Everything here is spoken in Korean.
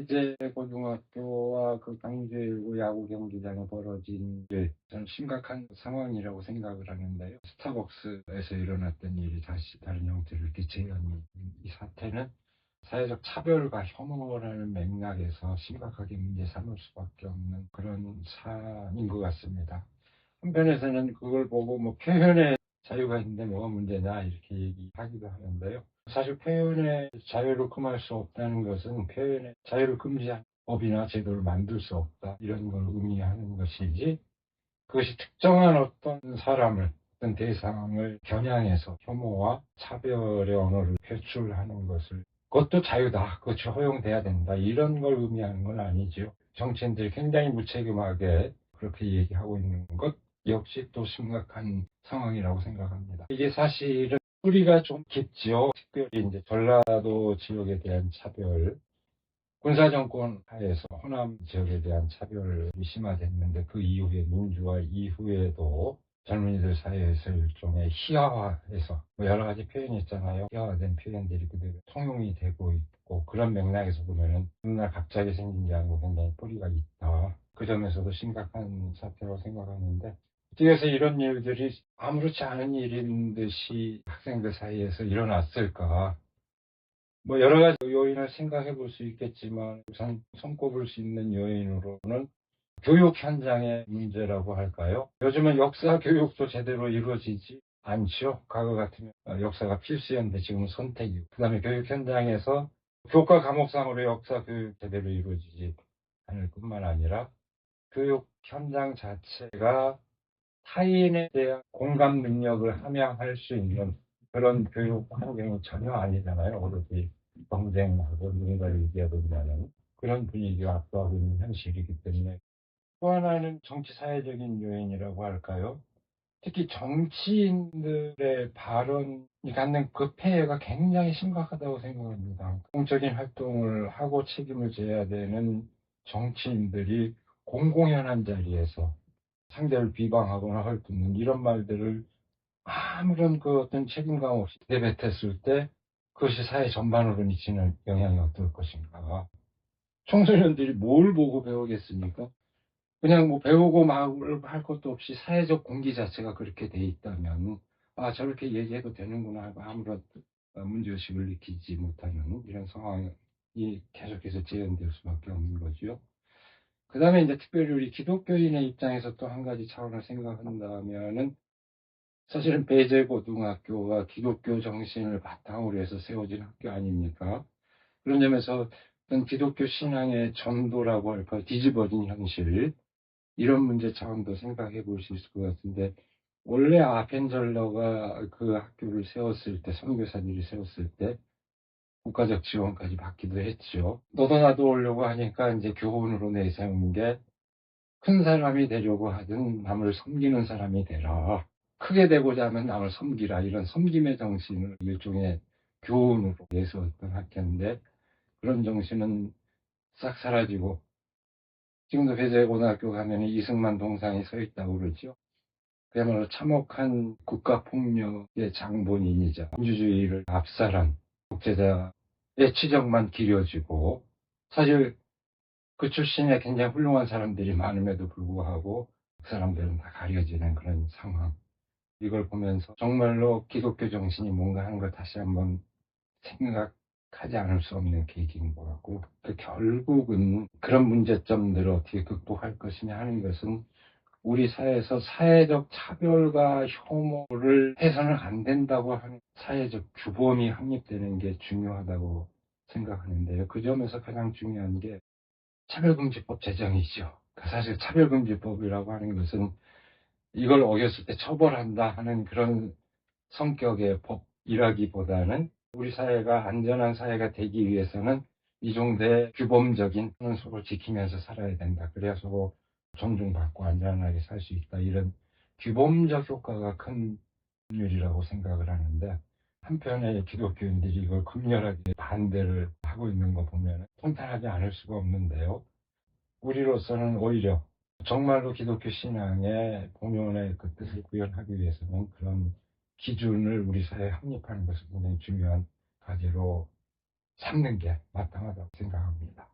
배제고등학교와 그 강주일고 야구 경기장에 벌어진 일, 저는 심각한 상황이라고 생각을 하는데요. 스타벅스에서 일어났던 일이 다시 다른 형태를 띠채는 이 사태는 사회적 차별과 혐오라는 맥락에서 심각하게 문제 삼을 수밖에 없는 그런 사안인 것 같습니다. 한편에서는 그걸 보고 뭐 표현의 자유가 있는데 뭐가 문제냐 이렇게 얘기하기도 하는데요. 사실 표현의 자유를 금할 수 없다는 것은 표현의 자유를 금지한 법이나 제도를 만들 수 없다 이런 걸 의미하는 것이지, 그것이 특정한 어떤 사람을, 어떤 대상을 겨냥해서 혐오와 차별의 언어를 표출하는 것을, 그것도 자유다, 그것이 허용돼야 된다 이런 걸 의미하는 건 아니죠. 정치인들이 굉장히 무책임하게 그렇게 얘기하고 있는 것 역시 또 심각한 상황이라고 생각합니다. 이게 사실은 뿌리가 좀 깊지요. 특별히 이제 전라도 지역에 대한 차별, 군사정권 하에서 호남 지역에 대한 차별이 심화됐는데, 그 이후에 민주화 이후에도 젊은이들 사이에서 일종의 희화화해서 여러 가지 표현이 있잖아요. 희화화된 표현들이 그대로 통용이 되고 있고, 그런 맥락에서 보면은 어느 날 갑자기 생긴 게 아니고 굉장히 뿌리가 있다. 그 점에서도 심각한 사태라고 생각하는데, 뒤에서 이런 일들이 아무렇지 않은 일인 듯이 학생들 사이에서 일어났을까? 뭐 여러 가지 요인을 생각해 볼 수 있겠지만, 우선 손꼽을 수 있는 요인으로는 교육 현장의 문제라고 할까요? 요즘은 역사 교육도 제대로 이루어지지 않죠. 과거 같으면 역사가 필수였는데 지금은 선택이고, 그다음에 교육 현장에서 교과 과목상으로 역사 교육 제대로 이루어지지 않을 뿐만 아니라 교육 현장 자체가 타인에 대한 공감 능력을 함양할 수 있는 그런 교육 환경이 전혀 아니잖아요. 어른들이 경쟁하고 누군가를 이겨본다는 그런 분위기가 압도하고 있는 현실이기 때문에, 또 하나는 정치 사회적인 요인이라고 할까요? 특히 정치인들의 발언이 갖는 그 폐해가 굉장히 심각하다고 생각합니다. 공적인 활동을 하고 책임을 져야 되는 정치인들이 공공연한 자리에서 상대를 비방하거나 헐뜯는 이런 말들을 아무런 그 어떤 책임감 없이 내뱉었을 때, 그것이 사회 전반으로 미치는 영향이 어떨 것인가. 청소년들이 뭘 보고 배우겠습니까? 그냥 뭐 배우고 막 할 것도 없이 사회적 공기 자체가 그렇게 돼 있다면, 아, 저렇게 얘기해도 되는구나 하고 아무런 문제의식을 느끼지 못하는 이런 상황이 계속해서 재현될 수밖에 없는 거죠. 그 다음에 이제 특별히 우리 기독교인의 입장에서 또 한 가지 차원을 생각한다면은, 사실은 배제고등학교가 기독교 정신을 바탕으로 해서 세워진 학교 아닙니까? 그런 점에서 어떤 기독교 신앙의 전도라고 할까, 뒤집어진 현실, 이런 문제 차원도 생각해 볼 수 있을 것 같은데, 원래 아펜젤러가 그 학교를 세웠을 때, 선교사들이 세웠을 때 국가적 지원까지 받기도 했죠. 너도 나도 오려고 하니까 이제 교훈으로 내세운 게, 큰 사람이 되려고 하든 남을 섬기는 사람이 되라. 크게 되고자 하면 남을 섬기라. 이런 섬김의 정신을 일종의 교훈으로 내세웠던 학교인데, 그런 정신은 싹 사라지고, 지금도 배제고등학교 가면 이승만 동상이 서 있다고 그러죠. 그야말로 참혹한 국가폭력의 장본인이자 민주주의를 압살한 독재자의 치적만 기려지고, 사실 그 출신에 굉장히 훌륭한 사람들이 많음에도 불구하고 그 사람들은 다 가려지는 그런 상황. 이걸 보면서 정말로 기독교 정신이 뭔가 하는 걸 다시 한번 생각하지 않을 수 없는 계기인 것 같고, 결국은 그런 문제점들을 어떻게 극복할 것이냐 하는 것은, 우리 사회에서 사회적 차별과 혐오를 해서는 안 된다고 하는 사회적 규범이 확립되는 게 중요하다고 생각하는데요. 그 점에서 가장 중요한 게 차별금지법 제정이죠. 사실 차별금지법이라고 하는 것은 이걸 어겼을 때 처벌한다 하는 그런 성격의 법이라기보다는, 우리 사회가 안전한 사회가 되기 위해서는 이 정도의 규범적인 선서를 지키면서 살아야 된다. 그래야 서로 존중받고 안전하게 살 수 있다. 이런 규범적 효과가 큰 일이라고 생각을 하는데, 한편에 기독교인들이 이걸 극렬하게 반대를 하고 있는 거 보면 통탄하지 않을 수가 없는데요. 우리로서는 오히려 정말로 기독교 신앙의 본연의 그 뜻을 구현하기 위해서는 그런 기준을 우리 사회에 확립하는 것이 굉장히 중요한 과제로 삼는 게 마땅하다고 생각합니다.